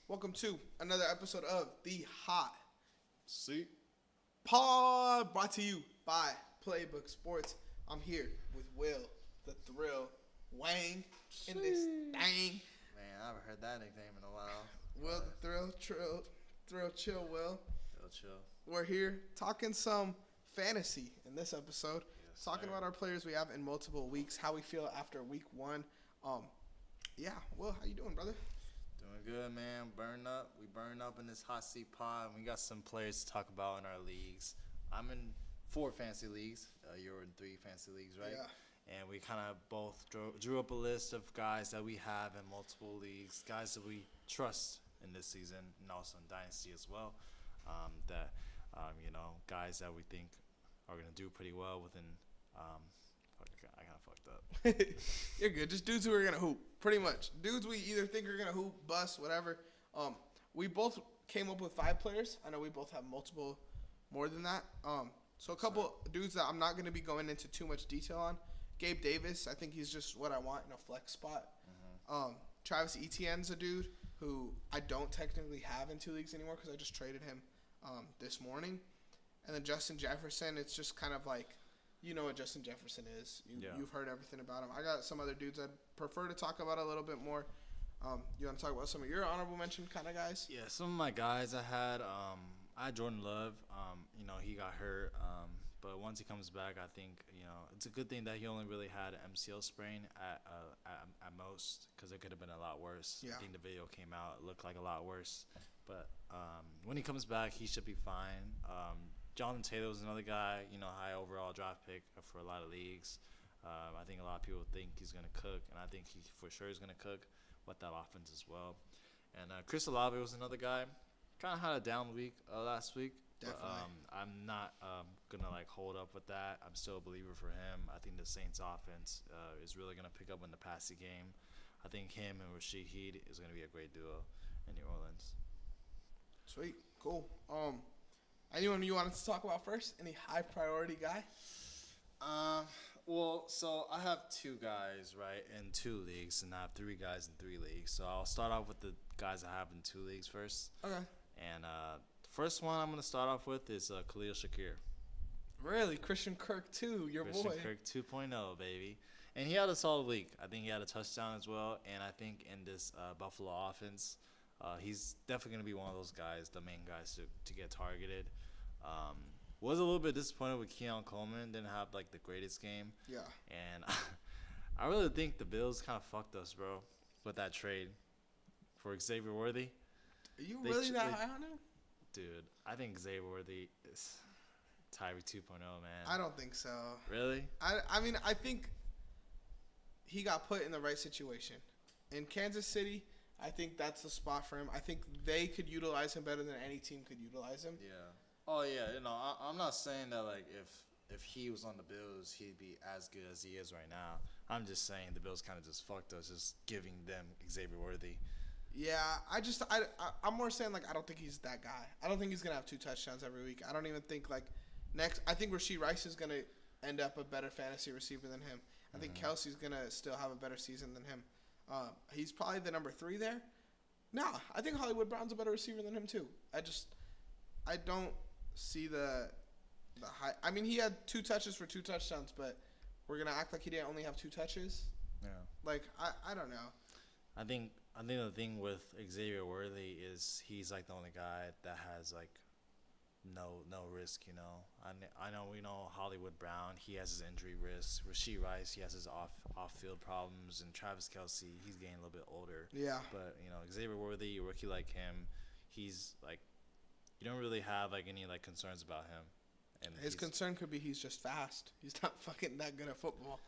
Welcome to another episode of The Hot See? Pod, brought to you by Playbook Sports. I'm here with Will, the Thrill, Wang, in this thing. Man, I haven't heard that nickname in a while. Will, the Thrill, Chill, Will. Chill. We're here talking some fantasy in this episode. Yes, talking sir. about our players we have in multiple weeks, how we feel after week one. Yeah, Will, how you doing, brother? Doing good, man. We burned up in this hot seat pod. We got some players to talk about in our leagues. I'm in 4 fantasy leagues. You're in 3 fantasy leagues, right? Yeah. And we kind of both drew up a list of guys that we have in multiple leagues, guys that we trust in this season and also in Dynasty as well. Guys that we think are going to do pretty well within I kind of fucked up. You're good. Just dudes who are gonna hoop, pretty much. Dudes we either think are gonna hoop, bust, whatever. We both came up with 5 players. I know we both have multiple, more than that. So a couple dudes that I'm not gonna be going into too much detail on. Gabe Davis, I think he's just what I want in a flex spot. Mm-hmm. Travis Etienne's a dude who I don't technically have in 2 leagues anymore because I just traded him this morning. And then Justin Jefferson, it's just kind of like, you know what Justin Jefferson is. You've heard everything about him. I got some other dudes I'd prefer to talk about a little bit more. You want to talk about some of your honorable mention kind of guys? Yeah, some of my guys I had Jordan Love. He got hurt. But once he comes back, I think, it's a good thing that he only really had an MCL sprain at most because it could have been a lot worse. Yeah. I think the video came out. It looked like a lot worse. But when he comes back, he should be fine. Jonathan Taylor was another guy, high overall draft pick for a lot of leagues. I think a lot of people think he's going to cook, and I think he for sure is going to cook with that offense as well. And Chris Olave was another guy. Kind of had a down week last week. Definitely. But, I'm not going to hold up with that. I'm still a believer for him. I think the Saints offense is really going to pick up in the passing game. I think him and Rashid Heed is going to be a great duo in New Orleans. Sweet. Cool. Anyone you wanted to talk about first? Any high priority guy? So I have 2 guys, right, in 2 leagues, and I have 3 guys in 3 leagues. So I'll start off with the guys I have in 2 leagues first. Okay. And the first one I'm going to start off with is Khalil Shakir. Really? Christian Kirk, too, your Christian boy. Kirk 2.0, baby. And he had a solid week. I think he had a touchdown as well. And I think in this Buffalo offense, he's definitely going to be one of those guys, the main guys to get targeted. Was a little bit disappointed with Keon Coleman. Didn't have, the greatest game. Yeah. And I really think the Bills kind of fucked us, bro, with that trade for Xavier Worthy. Are you really that high on him? Dude, I think Xavier Worthy is Tyree 2.0, man. I don't think so. Really? I think he got put in the right situation. In Kansas City, I think that's the spot for him. I think they could utilize him better than any team could utilize him. Yeah. Oh, yeah. I'm not saying that, if he was on the Bills, he'd be as good as he is right now. I'm just saying the Bills kind of just fucked us, just giving them Xavier Worthy. Yeah, I'm more saying, I don't think he's that guy. I don't think he's going to have 2 touchdowns every week. I don't even think, next – I think Rashee Rice is going to end up a better fantasy receiver than him. I think Kelsey's going to still have a better season than him. He's probably the number 3 there. No, I think Hollywood Brown's a better receiver than him, too. I don't see the high. I mean, he had 2 touches for 2 touchdowns, but we're gonna act like he didn't only have 2 touches. Yeah. I don't know. I think the thing with Xavier Worthy is he's the only guy that has no risk. I know we know Hollywood Brown. He has his injury risk. Rashee Rice, he has his off field problems, and Travis Kelce, he's getting a little bit older. Yeah. But Xavier Worthy, a rookie like him, he's you don't really have any concerns about him. And his concern could be he's just fast. He's not fucking that good at football.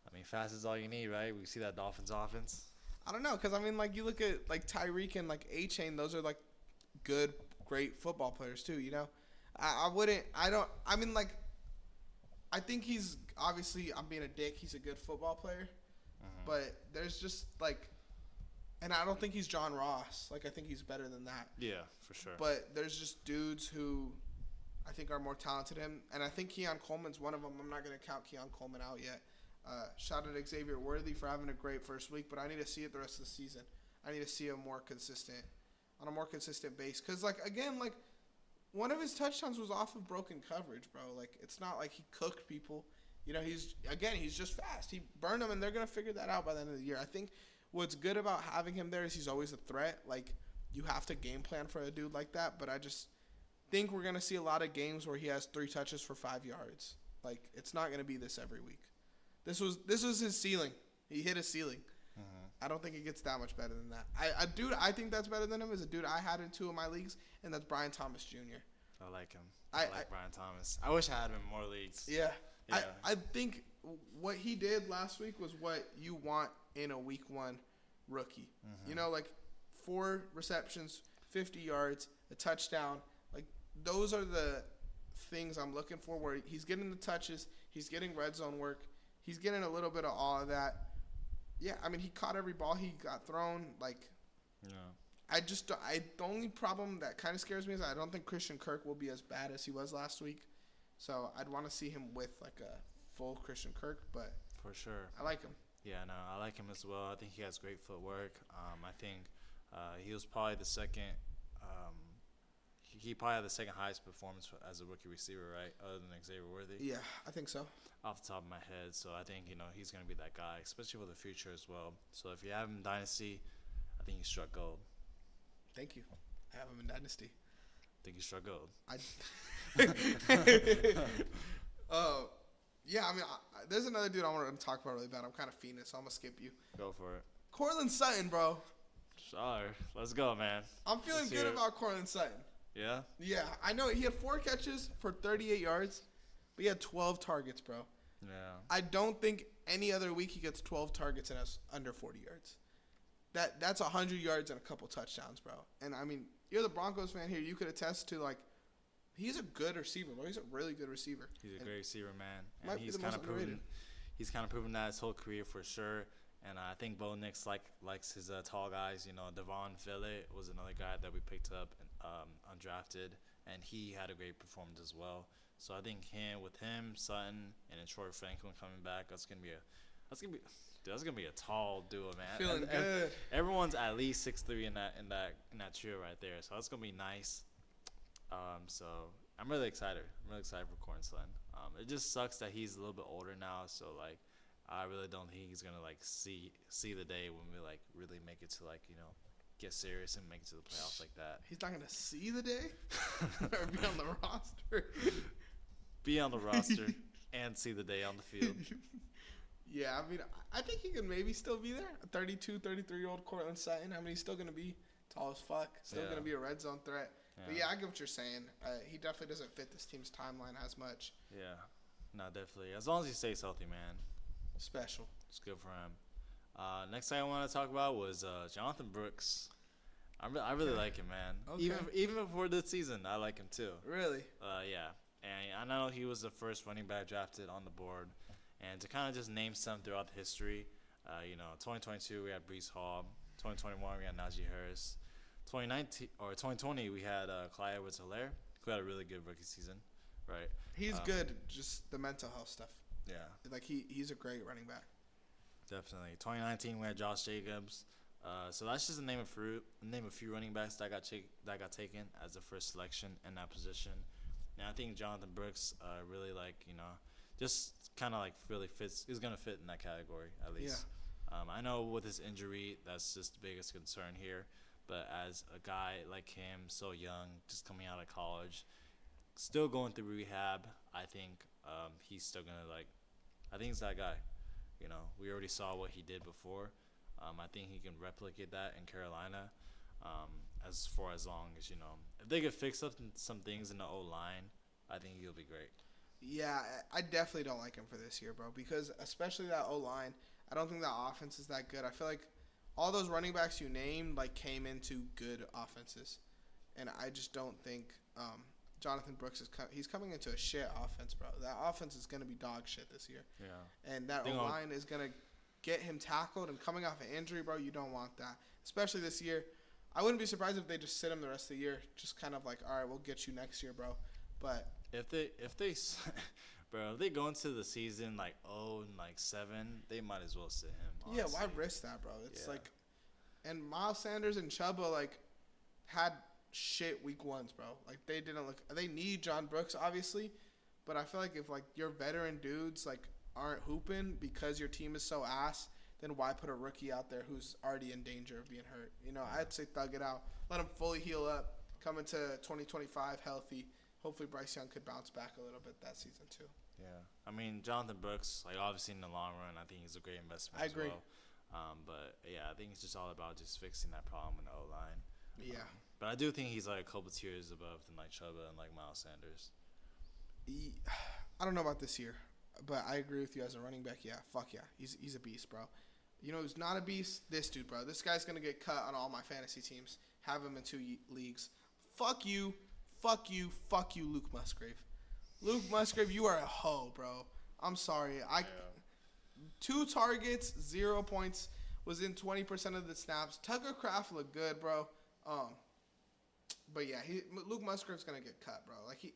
I mean, fast is all you need, right? We see that Dolphins offense. I don't know, because, you look at, Tyreek and, A-Chain, those are, good, great football players, too, I think he's, obviously, I'm being a dick, he's a good football player, but there's just, and I don't think he's John Ross. I think he's better than that. Yeah, for sure. But there's just dudes who I think are more talented than him, and I think Keon Coleman's one of them. I'm not going to count Keon Coleman out yet. Shout out to Xavier Worthy for having a great first week, but I need to see it the rest of the season. I need to see him more consistent. on a more consistent base. Because, like, again, like, one of his touchdowns was off of broken coverage, bro. Like, it's not like he cooked people. You know, he's just fast. He burned them, and they're going to figure that out by the end of the year. I think what's good about having him there is he's always a threat. Like, you have to game plan for a dude like that, but I just think we're going to see a lot of games where he has 3 touches for 5 yards. Like, it's not going to be this every week. This was his ceiling. He hit a ceiling. I don't think it gets that much better than that. A dude I think that's better than him is a dude I had in 2 of my leagues, and that's Brian Thomas Jr. I like him. I like Brian Thomas. I wish I had him in more leagues. Yeah. I think what he did last week was what you want in a week 1 rookie. You know, like 4 receptions, 50 yards, a touchdown. Like, those are the things I'm looking for, where he's getting the touches, he's getting red zone work, he's getting a little bit of all of that. Yeah, I mean, he caught every ball he got thrown. Like, the only problem that kind of scares me is I don't think Christian Kirk will be as bad as he was last week. So I'd want to see him with like a full Christian Kirk, but for sure, I like him. Yeah, no, I like him as well. I think he has great footwork. I think he was probably the second. He probably had the second highest performance as a rookie receiver, right? Other than Xavier Worthy. Yeah, I think so. Off the top of my head, so I think he's going to be that guy, especially for the future as well. So if you have him in Dynasty, I think you struck gold. Thank you. I have him in Dynasty. I think you struck gold. Yeah, I mean, there's another dude I want to talk about really bad. I'm kind of fiending, so I'm going to skip you. Go for it. Cortland Sutton, bro. Sorry. Let's go, man. I'm feeling good about Cortland Sutton. Yeah? Yeah, I know he had 4 catches for 38 yards, but he had 12 targets, bro. Yeah. I don't think any other week he gets 12 targets and has under 40 yards. That's 100 yards and a couple touchdowns, bro. And, I mean, you're the Broncos fan here. You could attest to, like, he's a good receiver, bro. He's a really good receiver. He's a great receiver, man. And he's kind of proven that his whole career for sure. And I think Bo Nix likes his tall guys. Devon Villett was another guy that we picked up undrafted, and he had a great performance as well. So I think with him, Sutton, and then Troy Franklin coming back, that's gonna be a tall duo, man. Feeling good. Everyone's at least 6'3" in that trio right there. So that's gonna be nice. So I'm really excited. For Cortland Sutton. It just sucks that he's a little bit older now. So like, I really don't think he's gonna like see the day when we like really make it to get serious and make it to the playoffs like that. He's not gonna see the day or be on the roster. Be on the roster and see the day on the field. Yeah, I mean, I think he can maybe still be there. A 32, 33-year-old Cortland Sutton. I mean, he's still gonna be tall as fuck. Still gonna be a red zone threat. Yeah. But yeah, I get what you're saying. He definitely doesn't fit this team's timeline as much. Yeah, no, definitely. As long as he stays healthy, man. Special. It's good for him. Next thing I want to talk about was Jonathan Brooks. I really like him, man. Okay. Even before this season, I like him too. Really? Yeah. And I know he was the first running back drafted on the board. And to kind of just name some throughout the history, 2022 we had Breece Hall. 2021 we had Najee Harris. 2020 we had Clyde Edwards-Helaire, who had a really good rookie season, right? He's good. Just the mental health stuff. Yeah. Like he's a great running back. Definitely. 2019 we had Josh Jacobs. So that's just name a few running backs that got taken as the first selection in that position. And I think Jonathan Brooks really just kind of really fits. Is gonna fit in that category at least. Yeah. I know with his injury, that's just the biggest concern here. But as a guy like him, so young, just coming out of college, still going through rehab, I think he's still gonna I think he's that guy. We already saw what he did before. I think he can replicate that in Carolina. As far as long as if they could fix up some things in the O-line, I think he'll be great. Yeah, I definitely don't like him for this year, bro. Because especially that O-line, I don't think that offense is that good. I feel like all those running backs you named came into good offenses, and I just don't think Jonathan Brooks he's coming into a shit offense, bro. That offense is gonna be dog shit this year. Yeah. And that O-line is gonna get him tackled, and coming off an injury, bro, you don't want that. Especially this year. I wouldn't be surprised if they just sit him the rest of the year, just kind of all right, we'll get you next year, bro. But if they go into the season 0-7, they might as well sit him. Honestly. Yeah, why risk that, bro? It's and Miles Sanders and Chuba, had shit week ones, bro. Like they didn't look. They need John Brooks, obviously, but I feel like if like your veteran dudes like aren't hooping because your team is so ass, then why put a rookie out there who's already in danger of being hurt? You know, I'd say thug it out, let him fully heal up, come into 2025 healthy. Hopefully Bryce Young could bounce back a little bit that season too. Yeah, I mean Jonathan Brooks, like obviously in the long run, I think he's a great investment. I agree. As well. But yeah, I think it's just all about just fixing that problem in the O line. Yeah. But I do think he's like a couple tiers above than like Chuba and like Miles Sanders. I don't know about this year, but I agree with you as a running back. Yeah, fuck yeah, he's a beast, bro. You know who's not a beast? This dude, bro. This guy's gonna get cut on all my fantasy teams. Have him in 2 leagues. Fuck you, Luke Musgrave. Luke Musgrave, you are a hoe, bro. I'm sorry. 2 targets, 0 points, was in 20% of the snaps. Tucker Kraft looked good, bro. But yeah, Luke Musgrave's gonna get cut, bro. Like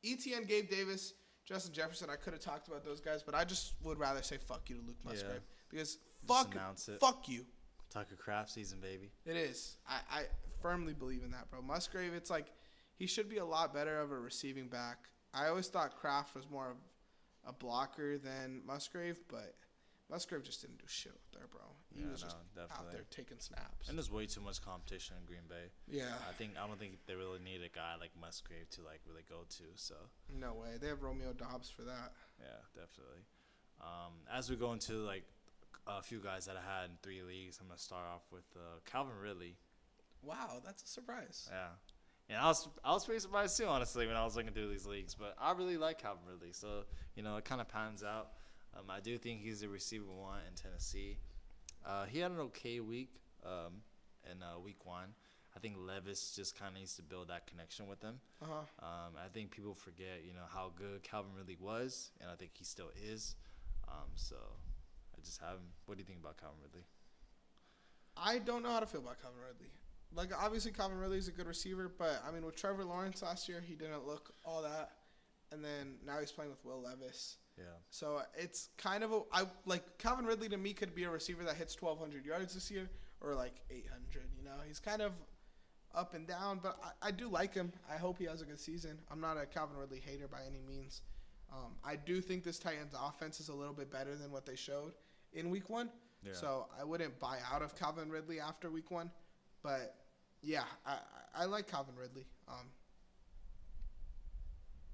ETN, Gabe Davis, Justin Jefferson. I could have talked about those guys, but I just would rather say fuck you to Luke Musgrave because fuck you. Tucker Kraft season, baby. It is. I firmly believe in that, bro. Musgrave, it's like he should be a lot better of a receiving back. I always thought Kraft was more of a blocker than Musgrave, but Musgrave just didn't do shit up there, bro. He was just out there taking snaps. And there's way too much competition in Green Bay. Yeah. I don't think they really need a guy like Musgrave to like really go to. So. No way. They have Romeo Dobbs for that. Yeah, definitely. As we go into like a few guys that I had in 3 leagues, I'm gonna start off with Calvin Ridley. Wow, that's a surprise. Yeah. And I was pretty surprised too, honestly, when I was looking through these leagues. But I really like Calvin Ridley, so you know it kind of pans out. I do think he's a receiver one in Tennessee. He had an okay week in week 1. I think Levis just kind of needs to build that connection with him. I think people forget, you know, how good Calvin Ridley was, and I think he still is. So I just have him. What do you think about Calvin Ridley? I don't know how to feel about Calvin Ridley. Like, obviously, Calvin Ridley is a good receiver, but, I mean, with Trevor Lawrence last year, he didn't look all that. And then now he's playing with Will Levis. Yeah. So it's kind of Calvin Ridley to me could be a receiver that hits 1,200 yards this year or like 800. You know, he's kind of up and down, but I do like him. I hope he has a good season. I'm not a Calvin Ridley hater by any means. I do think this Titans offense is a little bit better than what they showed in week 1. Yeah. So I wouldn't buy out of Calvin Ridley after week 1. But yeah, I like Calvin Ridley.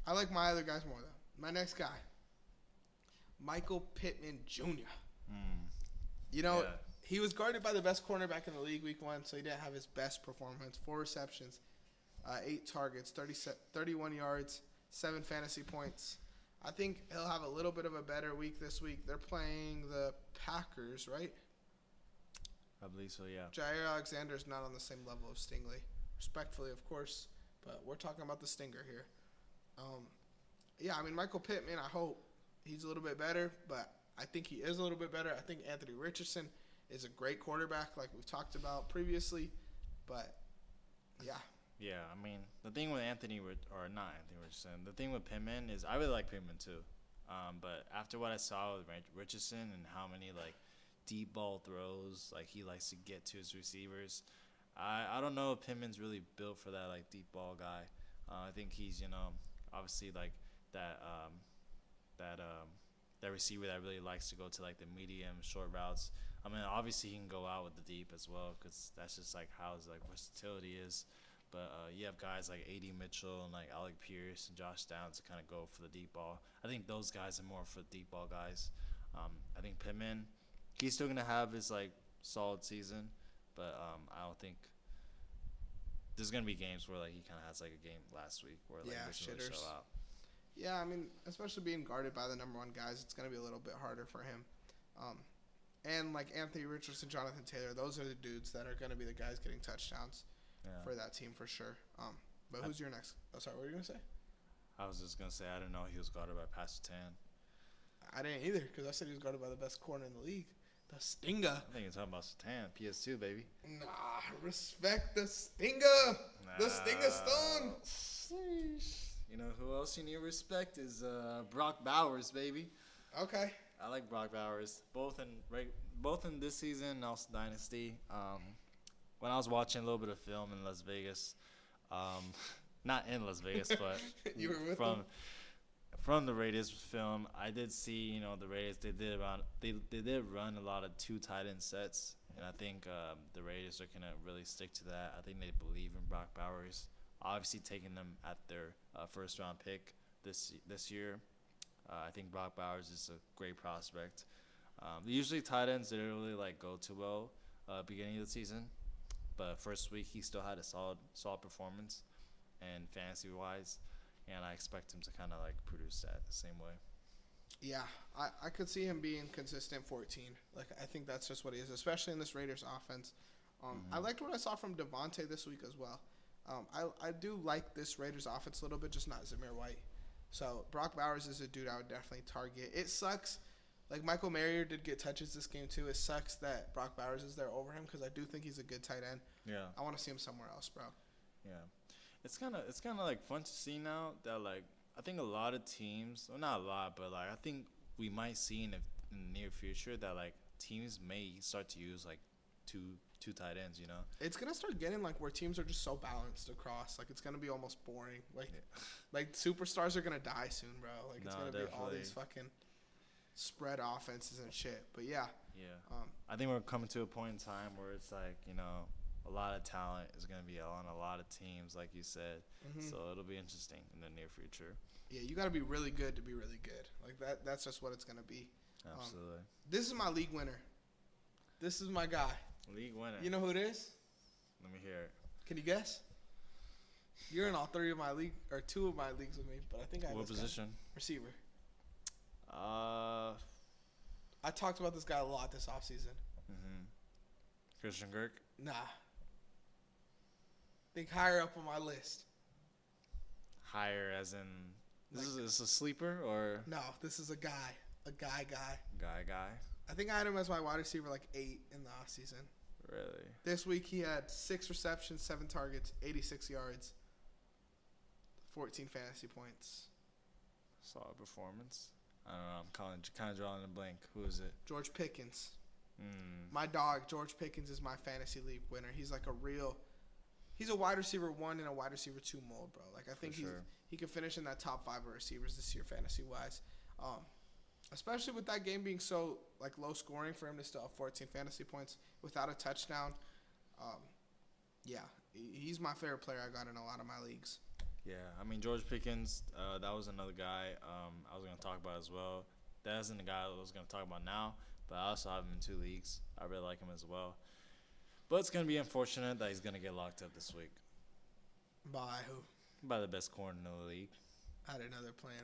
I like my other guys more though. My next guy, Michael Pittman Jr. You know, he was guarded by the best cornerback in the league week 1, so he didn't have his best performance. 4 receptions, 8 targets, 31 yards, 7 fantasy points. I think he'll have a little bit of a better week this week. They're playing the Packers, right? I believe so, yeah. Jair Alexander's not on the same level of Stingley. Respectfully, of course, but we're talking about the Stinger here. Yeah, I mean, Michael Pittman, I hope he's a little bit better, but I think he is a little bit better. I think Anthony Richardson is a great quarterback, like we've talked about previously, but yeah. Yeah, I mean, the thing with not Anthony Richardson, the thing with Pittman is I really like Pittman too. But after what I saw with Richardson and how many, like, deep ball throws, like, he likes to get to his receivers, I don't know if Pittman's really built for that, like, deep ball guy. I think he's, you know, obviously, like, that receiver that really likes to go to, like, the medium, short routes. I mean, obviously he can go out with the deep as well because that's just, like, how his, like, versatility is. But you have guys like A.D. Mitchell and, like, Alec Pierce and Josh Downs to kind of go for the deep ball. I think those guys are more for the deep ball guys. I think Pittman, he's still going to have his, like, solid season, but I don't think there's going to be games where, like, he kind of has, like, a game last week where, like, he doesn't really show out. Yeah, I mean, especially being guarded by the number 1 guys, it's going to be a little bit harder for him. And, like, Anthony Richardson, Jonathan Taylor, those are the dudes that are going to be the guys getting touchdowns for that team for sure. But who's your next? Oh, sorry, what were you going to say? I was just going to say I didn't know he was guarded by Pastor Tan. I didn't either because I said he was guarded by the best corner in the league. The Stinger. I think you're talking about Satan, PS2, baby. Nah, respect the Stinger. The Stinger Stone. You know who else you need to respect is Brock Bowers, baby. Okay. I like Brock Bowers, both in this season and also Dynasty. when I was watching a little bit of film in Las Vegas, um, not in Las Vegas, but You were with from them? from the Raiders film, I did see the Raiders they did run a lot of two tight end sets, and I think the Raiders are gonna really stick to that. I think they believe in Brock Bowers. Obviously, taking them at their first round pick this year. I think Brock Bowers is a great prospect. Usually tight ends they don't really like go too well beginning of the season, but first week he still had a solid performance, and fantasy wise, and I expect him to kind of like produce that the same way. Yeah, I could see him being consistent 14. Like, I think that's just what he is, especially in this Raiders offense. I liked what I saw from Devontae this week as well. I do like this Raiders offense a little bit, just not Zamir White. So Brock Bowers is a dude I would definitely target. It sucks. Like, Michael Mayer did get touches this game too. It sucks that Brock Bowers is there over him because I do think he's a good tight end. Yeah, I want to see him somewhere else, bro. yeah. It's kind of like fun to see now that like I think a lot of teams, well not a lot, but like I think we might see in the near future that like teams may start to use like two tight ends. It's gonna start getting like where teams are just so balanced across. Like, it's gonna be almost boring. Like superstars are gonna die soon, bro. Like, it's No, gonna be all definitely. these fucking spread offenses and shit. But yeah, Yeah. I think we're coming to a point in time where it's like, a lot of talent is going to be on a lot of teams, like you said. So it'll be interesting in the near future. yeah, you gotta be really good to be really good. Like that's just what it's gonna be. Absolutely. This is my league winner. This is my guy. League winner. You know who it is? Let me hear it. Can you guess? You're in all three of my league or two of my leagues with me, but I think I have What this guy. position? Receiver. Uh, I talked about this guy a lot this offseason. Christian Kirk. Nah. Think higher up on my list. Higher as in, is this a sleeper or No, this is a guy. A guy. guy? I think I had him as my wide receiver like 8 in the offseason. Really? This week he had 6 receptions, 7 targets, 86 yards, 14 fantasy points. Solid performance. I don't know. I'm kind of drawing a blank. Who is it? George Pickens. My dog, George Pickens, is my fantasy league winner. He's like he's a wide receiver 1 and a wide receiver 2 mold, bro. Like, I think he could finish in that top 5 of receivers this year fantasy wise. Especially with that game being so like low scoring for him to still have 14 fantasy points without a touchdown. Yeah, he's my favorite player I got in a lot of my leagues. Yeah, I mean George Pickens. That was another guy I was gonna talk about as well. That isn't the guy I was gonna talk about now, but I also have him in 2 leagues. I really like him as well. But it's gonna be unfortunate that he's gonna get locked up this week By who? by the best corner in the league. I had another plan.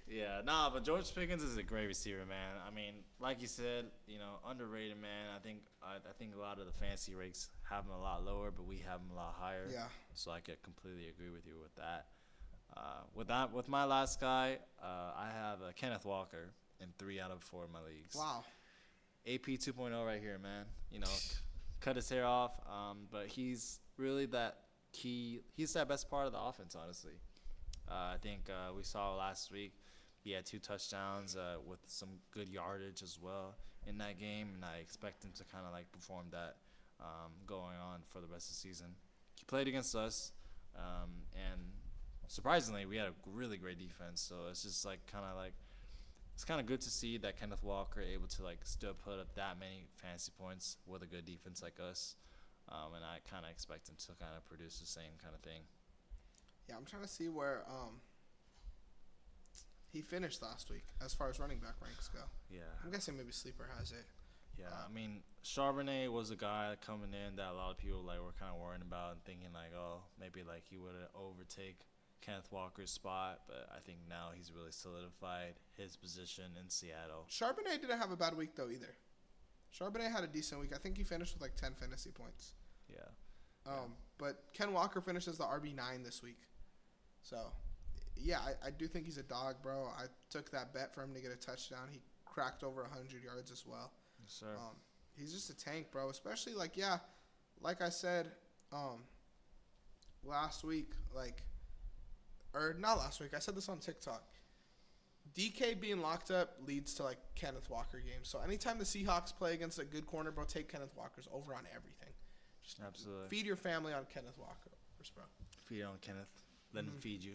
Yeah, but George Pickens is a great receiver, man. I mean, like you said, underrated, man. I think a lot of the fantasy rates have him a lot lower, but we have him a lot higher. Yeah. So I could completely agree with you with that. With my last guy, I have Kenneth Walker in 3 out of 4 of my leagues. Wow. AP 2.0 right here, man. Cut his hair off, but he's really that key. He's that best part of the offense, honestly. I think we saw last week he had 2 touchdowns with some good yardage as well in that game, and I expect him to kind of like perform that going on for the rest of the season. He played against us, and surprisingly, we had a really great defense. So it's just like it's kind of good to see that Kenneth Walker able to like still put up that many fantasy points with a good defense like us. And I kind of expect him to kind of produce the same kind of thing. Yeah, I'm trying to see where he finished last week as far as running back ranks go. Yeah. I'm guessing maybe Sleeper has it. Yeah, I mean, Charbonnet was a guy coming in that a lot of people like were kind of worrying about and thinking like, oh, maybe like he would overtake Kenneth Walker's spot, but I think now he's really solidified his position in Seattle. Charbonnet didn't have a bad week though either. Charbonnet had a decent week. I think he finished with like 10 fantasy points. Yeah. But Ken Walker finishes the RB9 this week. So, yeah, I do think he's a dog, bro. I took that bet for him to get a touchdown. He cracked over 100 yards as well. Yes, sir. He's just a tank, bro. Especially, like I said last week, or not last week. I said this on TikTok. DK being locked up leads to like Kenneth Walker games. So anytime the Seahawks play against a good corner, bro, take Kenneth Walker's over on everything. Just Absolutely. feed your family on Kenneth Walker, bro. Feed on Kenneth. Let him feed you.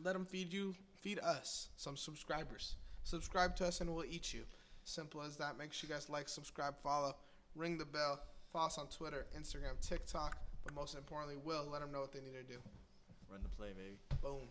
Let him feed you. Feed us some subscribers. Subscribe to us and we'll eat you. Simple as that. Make sure you guys like, subscribe, follow, ring the bell. Follow us on Twitter, Instagram, TikTok. But most importantly, let them know what they need to do. Run the play, baby. Boom.